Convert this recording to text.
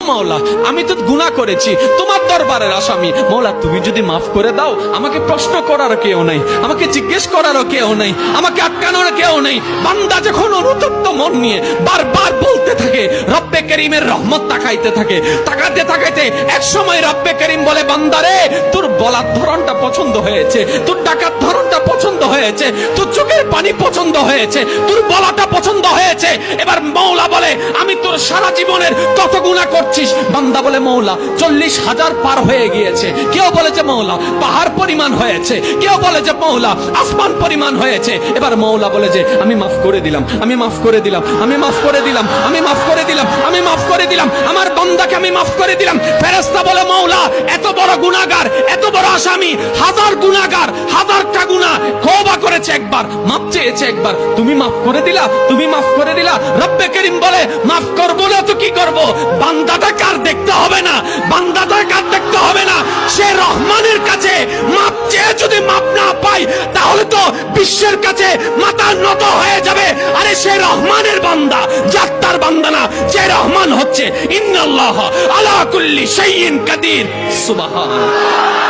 মাওলা আমি তো গুনাহ করেছি, তোমার দরবারের আসামি। মাওলা তুমি যদি মাফ করে দাও, আমাকে প্রশ্ন করার কেউ নাই, আমাকে জিজ্ঞেস করার কেউ নাই, আমাকে আটকানোর কেউ নেই। বান্দা যখন অনুতপ্ত মন নিয়ে বারবার বলতে থাকে, রব্বে করিমের রহমত তাকাইতে থাকে, তাকাতে তাকাইতে এক সময় রব্বে করিম বলে, বান্দারে তোর বলার ধরনটা পছন্দ হয়েছে, তোর ডাকার ধরনটা পছন্দ হয়েছে, তোর চোখের পানি পছন্দ হয়েছে, তোর বলাটা পছন্দ হয়েছে। এবার মাওলা বলে, আমি তোর সারা জীবনের কত গুনাহ করছিস? বান্দা বলে, মাওলা 40,000 পার হয়ে গিয়েছে। কেউ বলে যে মাওলা পাহাড় পরিমাণ হয়েছে, কেউ বলে যে মাওলা আসমান পরিমাণ হয়েছে। এবার মাওলা বলে যে আমি মাফ করে দিলাম, আমি মাফ করে দিলাম, আমি মাফ করে দিলাম, আমি মাফ করে দিলাম, আমি মাফ করে দিলাম, আমার বান্দাকে আমি মাফ করে দিলাম। ফেরেশতা বলে, মাওলা এত বড় গুনাহগার, এত বড় আসামি, হাজার গুনাহগার, হাজারটা গুনাহ তওবা করেছে একবার, মাফ চেয়েছে একবার, তুমি মাফ করে দিলা, তুমি মাফ করে দিলা। রব্বে করিম বলে, মাফ করব না তো কি করব? বান্দাটা কার দেখতে হবে না, বান্দাটা কার দেখতে হবে না, সে রহমানের কাছে মাফ চেয়ে যদি মাফ না পাই, তাহলে তো বিশ্বের কাছে মাথা নত হয়ে যাবে। আরে সে রহমানের বান্দা, জাত্তার বান্দা না, যে রহমান হচ্ছে ইন্নাল্লাহ আলা কুল্লি শাইইন কাদির। সুবহানাল্লাহ।